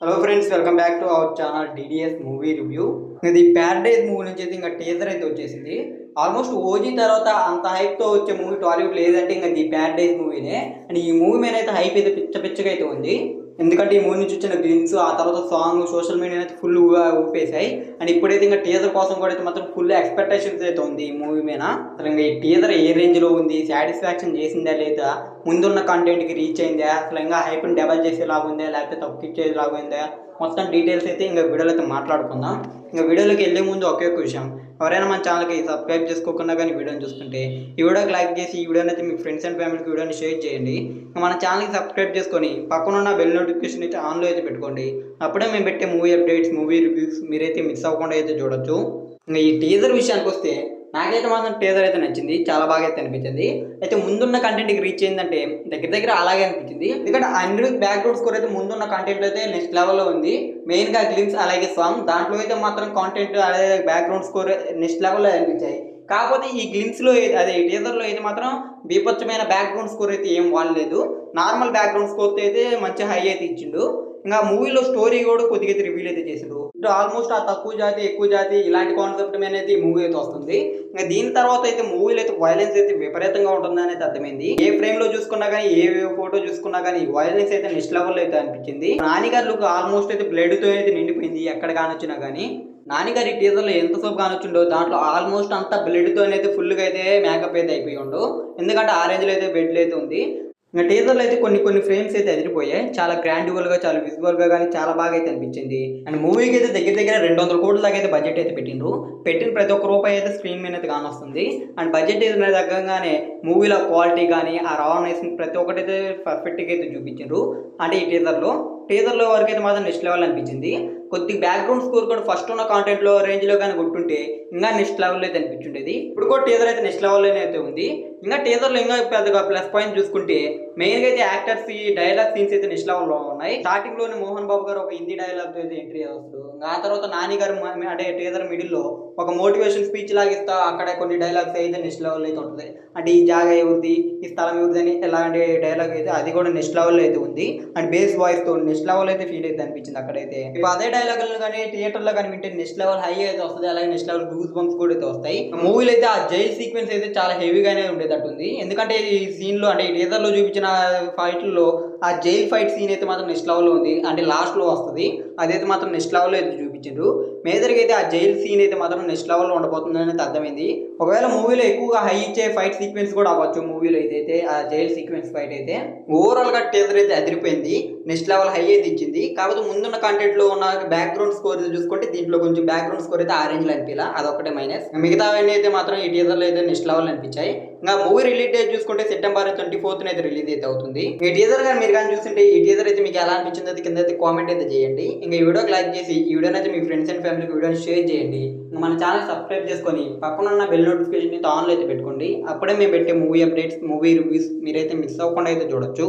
Hello friends, welcome back to our channel DDS movie review. ఇది Paradise movie నుంచి అయితే ఇంకా టీజర్ అయితే వచ్చేసింది. ఆల్మోస్ట్ ఓజీ తర్వాత అంత హైప్తో వచ్చే మూవీ టాలీవుడ్ లేదంటే ఇంకా ది ప్యారడైజ్ మూవీనే. అండ్ ఈ మూవీ మీద అయితే హైప్ అయితే పిచ్చగా అయితే ఉంది. ఎందుకంటే ఈ మూవీ నుంచి వచ్చిన గ్లిమ్స్, ఆ తర్వాత సాంగ్ సోషల్ మీడియా అయితే ఫుల్ ఊపేశాయి. అండ్ ఇప్పుడైతే ఇంకా టీజర్ కోసం కూడా అయితే మాత్రం ఫుల్ ఎక్స్పెక్టేషన్స్ అయితే ఉంది ఈ మూవీ మీద. అసలు ఇంకా ఈ టీజర్ ఏ రేంజ్లో ఉంది, సాటిస్ఫాక్షన్ చేసిందా లేదా, ముందున్న కంటెంట్కి రీచ్ అయిందా, అసలు ఇంకా హైప్ని డబల్ చేసేలాగా ఉందా లేకపోతే తగ్గించేలాగా ఉందా, మొత్తం డీటెయిల్స్ అయితే ఇంకా వీడియోలో అయితే మాట్లాడుకుందాం. ఇంకా వీడియోలోకి వెళ్ళే ముందు ఒకే ఒక విషయం, ఎవరైనా మన ఛానల్కి సబ్స్క్రైబ్ చేసుకోకుండా కానీ వీడియోని చూస్తుంటే ఈ వీడియోకి లైక్ చేసి ఈ వీడియోని అయితే మీ ఫ్రెండ్స్ అండ్ ఫ్యామిలీకి వీడియోని షేర్ చేయండి. మన ఛానల్కి సబ్స్క్రైబ్ చేసుకొని పక్కనున్న బెల్ నోటిఫికేషన్ అయితే ఆన్లో అయితే పెట్టుకోండి. అప్పుడే మేము పెట్టే మూవీ అప్డేట్స్, మూవీ రివ్యూస్ మీరైతే మిస్ అవ్వకుండా అయితే చూడొచ్చు. ఇంకా ఈ టీజర్ విషయానికి వస్తే నాకైతే మాత్రం టీజర్ అయితే నచ్చింది, చాలా బాగా అయితే అనిపించింది. అయితే ముందున్న కంటెంట్కి రీచ్ అయిందంటే దగ్గర అలాగే అనిపించింది. ఎందుకంటే అన్ని బ్యాక్గ్రౌండ్ స్కోర్ అయితే ముందున్న కంటెంట్ అయితే నెక్స్ట్ లెవెల్లో ఉంది. మెయిన్గా గ్లిమ్స్ అలాగే సాంగ్ దాంట్లో అయితే మాత్రం కాంటెంట్ అలాగే బ్యాక్గ్రౌండ్ స్కోర్ నెక్స్ట్ లెవెల్లో అనిపించాయి. కాకపోతే ఈ గ్లిమ్స్లో అదే టీజర్లో అయితే మాత్రం బీభత్సమైన బ్యాక్గ్రౌండ్ స్కోర్ అయితే ఏం వాడలేదు. నార్మల్ బ్యాక్గ్రౌండ్ స్కోర్ అయితే మంచి హై అయితే ఇచ్చిండు. ఇంకా మూవీలో స్టోరీ కూడా కొద్దిగా అయితే రివీల్ అయితే చేసిండు. ఆల్మోస్ట్ ఆ తక్కువ జాతి ఎక్కువ జాతి ఇలాంటి కాన్సెప్ట్ మీద అయితే ఈ మూవీ అయితే వస్తుంది. ఇంకా దీని తర్వాత అయితే మూవీలో అయితే వైలెన్స్ అయితే విపరీతంగా ఉంటుందని అయితే అర్థమైంది. ఏ ఫ్రేమ్ లో చూసుకున్నా కానీ, ఏ ఫోటో చూసుకున్నా కానీ వైలెన్స్ అయితే నెక్స్ట్ లెవెల్లో అయితే అనిపించింది. నానిగారి లుక్ ఆల్మోస్ట్ అయితే బ్లడ్ తో అయితే నిండిపోయింది ఎక్కడ కానొచ్చినా కానీ. నానిగారి టీజర్లో ఎంతసేపు కానొచ్చిండో దాంట్లో ఆల్మోస్ట్ అంతా బ్లడ్తో అయితే ఫుల్గా అయితే మేకప్ అయితే అయిపోయి ఉండు. ఎందుకంటే ఆ రేంజ్లో అయితే బెడ్లు అయితే ఉంది. ఇంకా టీజర్లో అయితే కొన్ని ఫ్రేమ్స్ అయితే ఎదిరిపోయాయి. చాలా గ్రాండ్యువల్గా, చాలా విజువల్గా కానీ చాలా బాగా అయితే అనిపించింది. అండ్ మూవీకి అయితే దగ్గర 200 కోట్ల దాకా అయితే బడ్జెట్ అయితే పెట్టిండ్రు. పెట్టిన ప్రతి ఒక్క రూపాయి అయితే స్క్రీన్ మీద అయితే కానొస్తుంది. అండ్ బడ్జెట్ అయితే తగ్గగానే మూవీలో క్వాలిటీ కానీ ఆ రానెస్ ప్రతి ఒక్కటి అయితే పర్ఫెక్ట్గా అయితే చూపించారు. అంటే ఈ టీజర్లో వరకు అయితే మాత్రం నెక్స్ట్ లెవెల్ అనిపించింది. కొద్ది బ్యాక్గ్రౌండ్ స్కోర్ కూడా ఫస్ట్ ఉన్న కాంటెంట్లో రేంజ్లో కానీ కొట్టుంటే ఇంకా నెక్స్ట్ లెవెల్లో అయితే అనిపించుండేది. ఇప్పుడు కూడా టీజర్ అయితే నెక్స్ట్ లెవెల్లోనే అయితే ఉంది. ఇంకా టీజర్లో ఇంకా పెద్దగా ప్లస్ పాయింట్ చూసుకుంటే మెయిన్గా అయితే యాక్టర్స్ ఈ డైలాగ్ సీన్స్ అయితే నెక్స్ట్ లెవెల్లో ఉన్నాయి. స్టార్టింగ్లోనే మోహన్ బాబు గారు ఒక హిందీ డైలాగ్తో అయితే ఎంట్రీ వస్తారు. ఆ తర్వాత నాని గారు అంటే టీజర్ మిడిల్లో ఒక మోటివేషన్ స్పీచ్ లాగిస్తా అక్కడ కొన్ని డైలాగ్స్ అయితే నెక్స్ట్ లెవెల్ అయితే ఉంటుంది. అంటే ఈ జాగా ఎవరిది, ఈ స్థలం ఎవరిది అని ఎలాంటి డైలాగ్ అయితే అది కూడా నెక్స్ట్ లెవెల్లో అయితే ఉంది. అండ్ బేస్ వాయిస్తో నెక్స్ట్ లెవెల్ అయితే ఫీల్ అయితే అనిపించింది అక్కడైతే. ఇప్పుడు అదే డైలాగులు కానీ థియేటర్లో కానీ వింటే నెక్స్ట్ లెవెల్ హై అయితే వస్తుంది. అలాగే నెక్స్ట్ లెవెల్ గూస్ బంప్స్ కూడా అయితే వస్తాయి. మూవీలో అయితే ఆ జైల్ సీక్వెన్స్ అయితే చాలా హెవీగానే ఉండేటట్టు ఉంది. ఎందుకంటే ఈ సీన్లో అంటే ఈ టీజర్లో చూపించిన ఫైట్లలో ఆ జైల్ ఫైట్ సీన్ అయితే మాత్రం నెక్స్ట్ లెవెల్లో ఉంది. అంటే లాస్ట్లో వస్తుంది, అదైతే మాత్రం నెక్స్ట్ లెవెల్లో అయితే చూపించారు. మేజర్గా అయితే ఆ జైల్ సీన్ అయితే మాత్రం నెక్స్ట్ లెవెల్లో ఉండబోతుంది అనేది అర్థమైంది. ఒకవేళ మూవీలో ఎక్కువగా హై ఇచ్చే ఫైట్ సీక్వెన్స్ కూడా అవ్వచ్చు మూవీలో అయితే ఆ జైల్ సీక్వెన్స్ ఫైట్ అయితే. ఓవరాల్గా టీజర్ అయితే అదిరిపోయింది, నెక్స్ట్ లెవెల్ హై అయితే ఇచ్చింది. కాకపోతే ముందున్న కంటెంట్లో ఉన్న బ్యాక్గ్రౌండ్ స్కోర్ చూసుకుంటే దీంట్లో కొంచెం బ్యాక్గ్రౌండ్ స్కోర్ అయితే ఆ రేంజ్లో అనిపించాల, అదొకటే మైనస్. మిగతావన్నీ అయితే మాత్రం ఈ టీజర్లో అయితే నెక్స్ట్ లెవెల్ అనిపించాయి. ఇంకా మూవీ రిలీజ్ డేట్ చూసుకుంటే సెప్టెంబర్ 24th అయితే రిలీజ్ అయితే అవుతుంది. ఈ టీజర్ కానీ మీరు కానీ చూస్తుంటే ఈ టీజర్ అయితే మీకు ఎలా అనిపించింది అయితే కింద అయితే కామెంట్ అయితే చేయండి. ఇంకా ఈ వీడియోకి లైక్ చేసి ఈ వీడియోని అయితే మీ ఫ్రెండ్స్ అండ్ ఫ్యామిలీకి వీడియోని షేర్ చేయండి. ఇంకా మన ఛానల్ సబ్స్క్రైబ్ చేసుకొని పక్కన ఉన్న బెల్ నోటిఫికేషన్ అయితే ఆన్లో అయితే పెట్టుకోండి. అప్పుడే మేము పెట్టే మూవీ అప్డేట్స్, మూవీ రివ్యూస్ మీరైతే మిస్ అవ్వకుండా అయితే చూడొచ్చు.